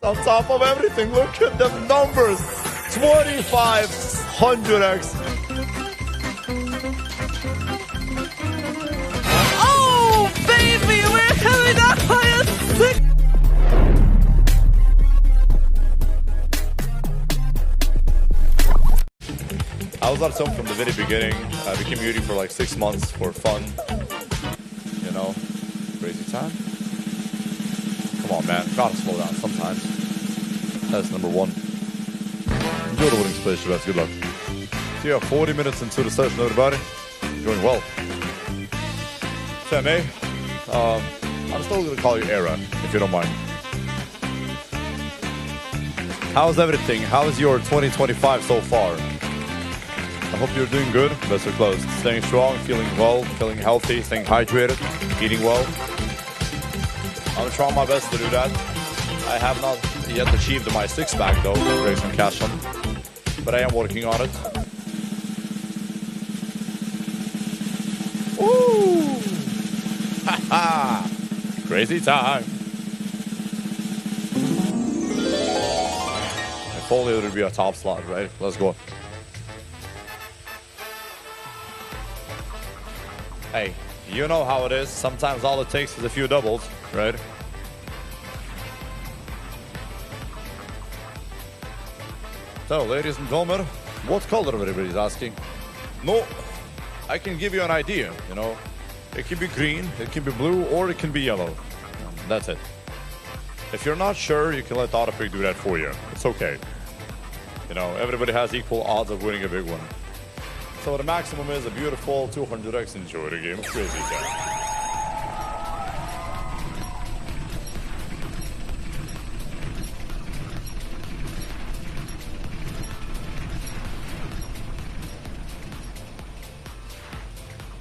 On top of everything, look at the numbers. 2500x. Oh, baby, we're having the highest six. I was at some from the very beginning. I became muting for like 6 months for fun. You know, crazy time. Come on, man. Gotta slow down sometimes. That's number one. Enjoy the winning space, guys. Good luck. So yeah, 40 minutes into the session, everybody. Doing well. Femme, I'm still gonna call you Era, if you don't mind. How's everything? How's your 2025 so far? I hope you're doing good. Best are closed. Staying strong, feeling well, feeling healthy, staying hydrated, eating well. I'm trying my best to do that. I have not yet achieved my six-pack though, raise some cash on. But I am working on it. Woo! Ha-ha! Crazy time. If only it would be a top slot, right? Let's go. Hey, you know how it is. Sometimes all it takes is a few doubles, right? So, ladies and gentlemen, what color everybody's asking? No, I can give you an idea, you know. It can be green, it can be blue, or it can be yellow. That's it. If you're not sure, you can let Autopic do that for you. It's okay. You know, everybody has equal odds of winning a big one. So the maximum is a beautiful 200x. Enjoy the game. It's crazy time.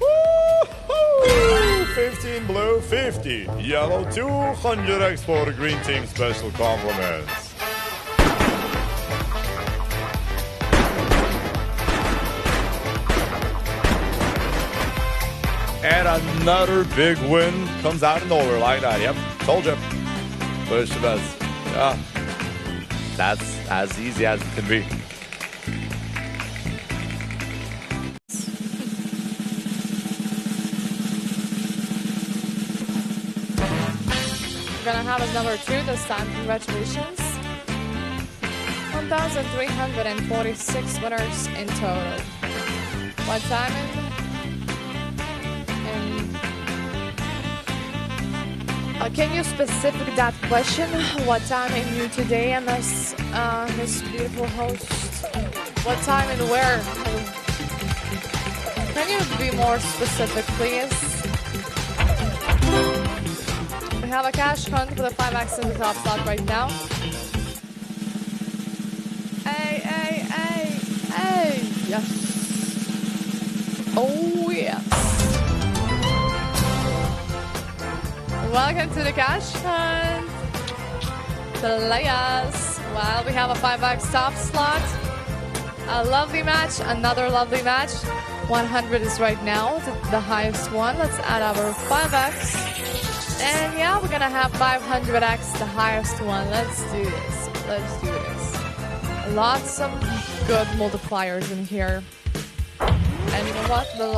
Woo-hoo! 15 blue, 50 yellow, 200x for the green team. Special compliments. And another big win comes out of nowhere like that. Yep, told you. Push the best. Yeah, that's as easy as it can be. We're gonna have a number 2 this time. Congratulations. 1,346 winners in total. What time is it? Can you specific that question? What time in you today, and this beautiful host? What time and where? Can you be more specific, please? We have a cash hunt for the 5x in the top slot right now. Hey, hey, hey, hey! Yes. Oh yes. Welcome to the cash hunt. Players. Well, we have a 5x top slot. A lovely match. Another lovely match. 100 is right now the highest one. Let's add our 5x. And yeah, we're gonna have 500x, the highest one. Let's do this. Let's do this. Lots of good multipliers in here. And you know what? The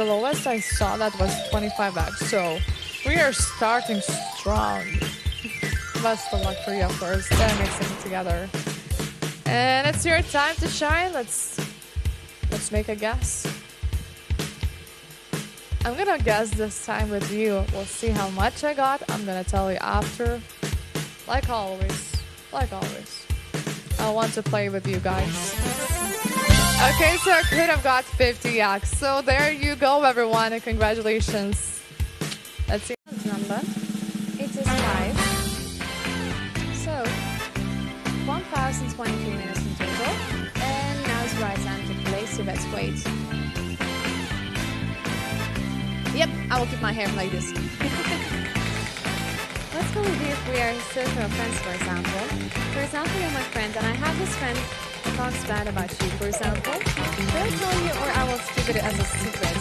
lowest I saw that was 25x. So we are starting strong. Best of luck for you, of course. They're mixing together. And it's your time to shine. Let's make a guess. I'm gonna guess this time with you. We'll see how much I got. I'm gonna tell you after. Like always. Like always. I want to play with you guys. Okay, so I could have got 50x. So there you go, everyone, and congratulations. Let's see the number. It is 5. So 1,023 minutes in total. And now it's right time to place your bets. Wait. Yep, I will keep my hair like this. Let's go with if we are a circle of friends, for example. For example, you're my friend, and I have this friend who talks bad about you, for example. Should I tell you, or I will keep it as a secret?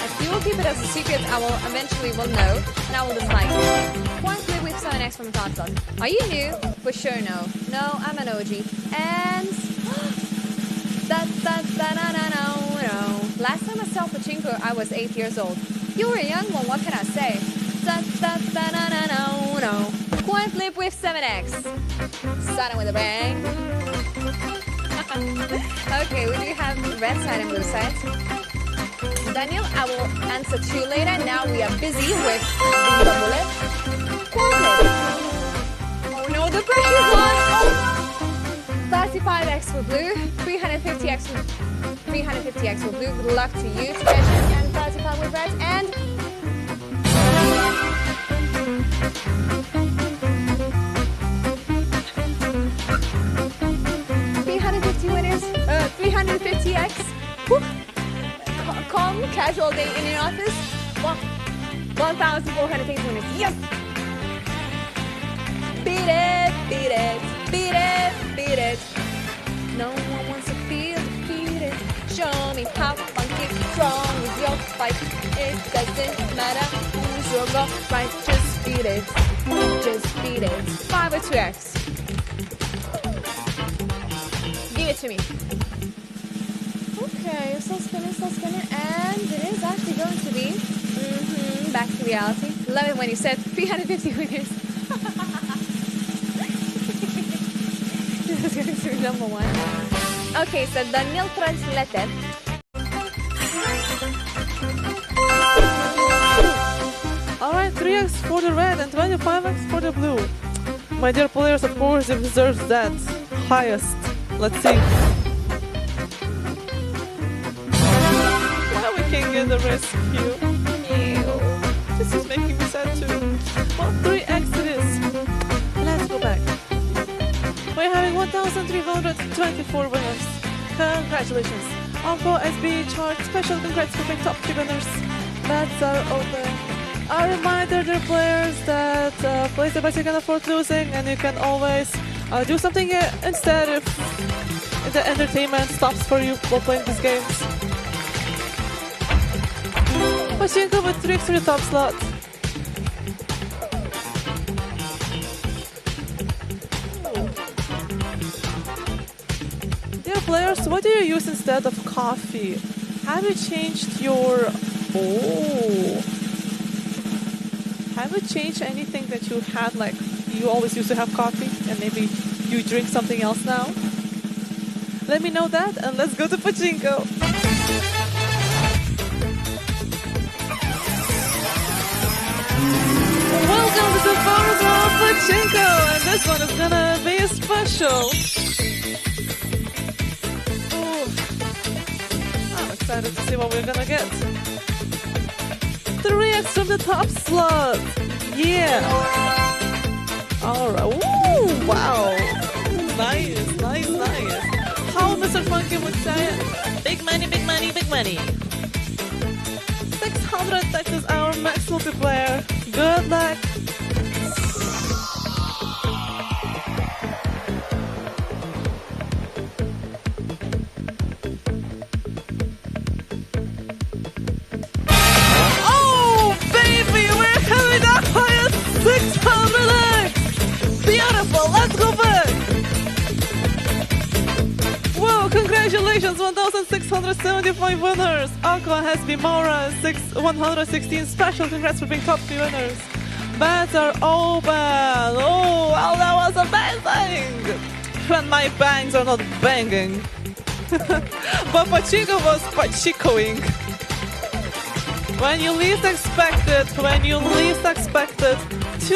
If you will keep it as a secret, I will eventually will know, and I will dislike you. One click with 7x from the top slot. Are you new? For sure, no. No, I'm an OG. And no. Last time I saw Pachinko, I was 8 years old. You were a young one. What can I say? No. Coin flip with 7x. Starting with a bang. Okay, we do have red side and blue side. Daniel, I will answer to you later. Now we are busy with the bullet. Oh no, the pressure's on. 35x for blue, 350x for blue. Good luck to you. Treasure and 35 with red and 350 winners. 350x. Calm, casual day in your office. 1,480 winners. Yes! Beat it. No one wants to feel defeated. Show me how funky strong is your fight. It doesn't matter who's your girl, right? Just beat it. 5 or 2x. Give it to me. Okay, still spinning, and it is actually going to be back to reality. Love it when you said 350 winners. This is going to be number 1. Okay, so Daniel translated. Alright, 3x for the red and 25x for the blue. My dear players, of course, it deserves that. Highest. Let's see. Now we can get the rescue. Ew. This is making me sad too. Well, 3x it is. Let's go back. We're having 1,324 winners. Congratulations. Uncle SB chart special congrats for being top 3 winners. Bets are open. A reminder, dear players, that place the bets you can afford losing, and you can always do something instead if the entertainment stops for you while playing these games. Pachinko with tricks for the top slot. Dear players, what do you use instead of coffee? Have you changed your... Have you changed anything that you had, like you always used to have coffee and maybe you drink something else now? Let me know that and let's go to Pachinko. Welcome to the bonus round of Pachinko, and this one is gonna be special. Ooh. I'm excited to see what we're gonna get. 3x from the top slot. Yeah. Alright. Ooh, wow. Nice. How Mr. Funky would say it. Big money. 600, that is our max multiplier. Good luck. Oh, baby, we're having the highest 600x. Beautiful, let's go back. Whoa, congratulations, 1,675 winners. Aqua has been Maura, 116 special. Congrats for being top 3 winners. Bets are open. Oh, well, that was amazing. When my bangs are not banging. But Pachinko was Pachinkoing. When you least expect it, 2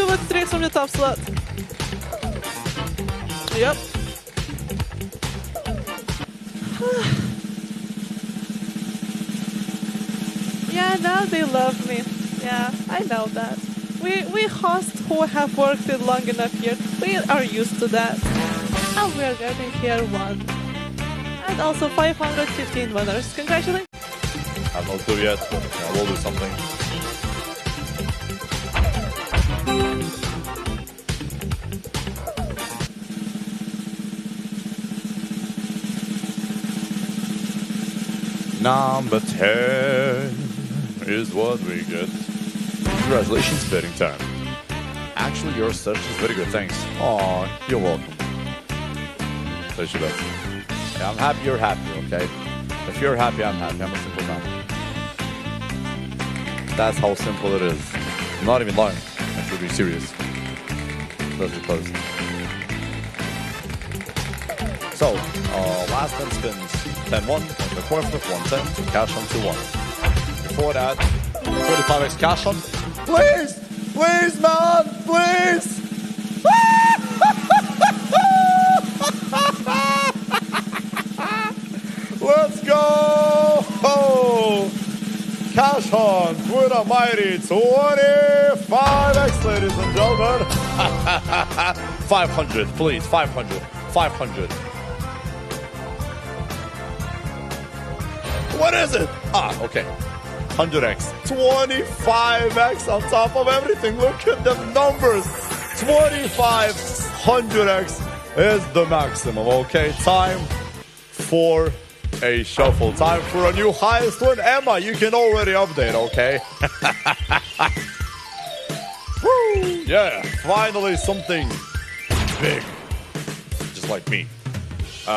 with 3 from the top slot. Yep. Yeah, now they love me. Yeah, I know that. We hosts who have worked it long enough here, we are used to that. And we are getting here 1. And also 515 winners. Congratulations. I'm not through yet, but I will do something. Number 10 is what we get. Congratulations, betting time. Actually, your search is very good. Thanks. Oh, you're welcome. Place your best. Yeah, I'm happy you're happy, okay? If you're happy, I'm happy. I'm a simple man. That's how simple it is. I'm not even lying. I should be serious. Let's be close. So, last 10 spins, 10-1, the coin flip 110, cash on 2-1. Before that, 45x cash on. Please! Please, man! Please! Let's go! Oh! Cash on with a mighty 25x, ladies and gentlemen. 500, please. 500. 500. What is it? Ah, okay. 100x. 25x on top of everything. Look at the numbers. 2500x is the maximum. Okay, time for a shuffle. Time for a new highest win. Emma, you can already update, okay? Woo! Yeah, finally something big. Just like me.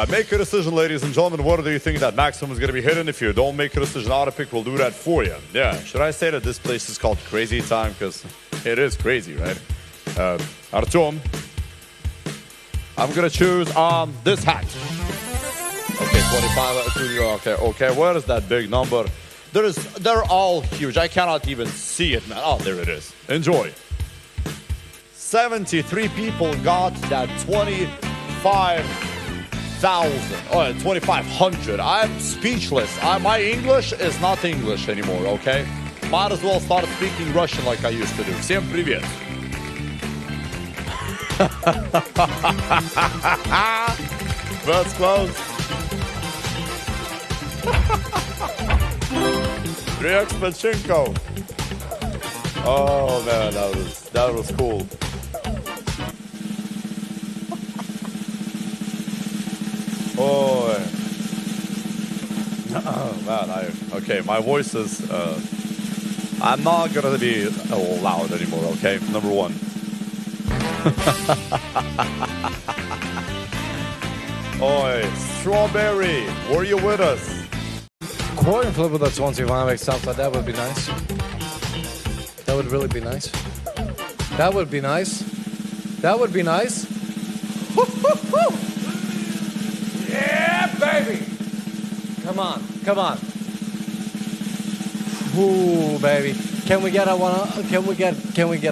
Make a decision, ladies and gentlemen. What do you think that maximum is going to be hidden? If you don't make a decision, Autopic will do that for you. Yeah, should I say that this place is called Crazy Time? Because it is crazy, right? Artyom, I'm going to choose this hat. Okay, 25. Okay. Where is that big number? They're all huge. I cannot even see it, man. Oh, there it is. Enjoy. 73 people got that 25,000. I'm speechless. My English is not English anymore, okay? Might as well start speaking Russian like I used to do. Всем привет. That's close. 3x Pachinko. Oh man, that was cool. Oh man, okay, my voice is I'm not gonna be loud anymore, okay? Number one. Oi, Strawberry, were you with us? Coin flip with a 25x outside, that would be nice. That would really be nice. That would be nice. That would be nice. Yeah, baby! Come on, come on. Ooh, baby. Can we get a one? Can we get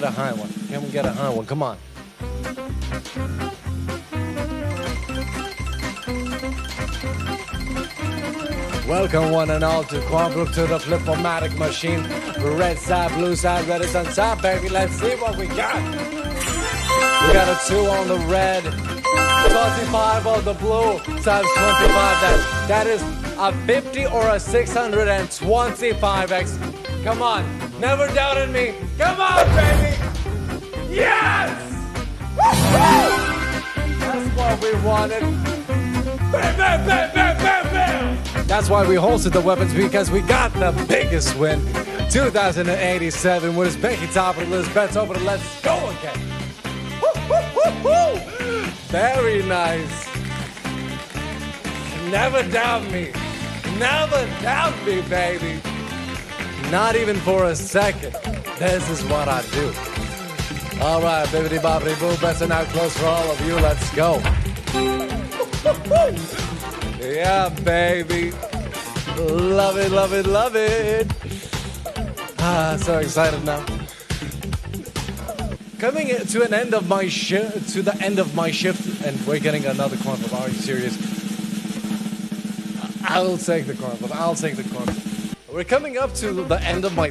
a high one? Can we get a high one? Come on. Welcome one and all to Quanbrook, to the Flip-O-Matic machine. Red side, blue side, red is on top, baby. Let's see what we got. We got a 2 on the red, 25 on the blue, times 25. That is a 50 or a 625x. Come on, never doubted me. Come on, baby. Yes! That's what we wanted. Bam, bam, bam, bam, bam, bam. That's why we hosted the weapons, because we got the biggest win. 2087 with his Becky top of the list, bets over the let's go again. Very nice. Never doubt me. Never doubt me, baby. Not even for a second. This is what I do. All right, bibbidi bobbidi boo. Bets are now close for all of you. Let's go. Yeah, baby. Love it, love it, love it. So excited now. Coming to an end of my shift, and we're getting another coin flip. Are you serious? I'll take the coin flip. I'll take the coin flip. We're coming up to the end of my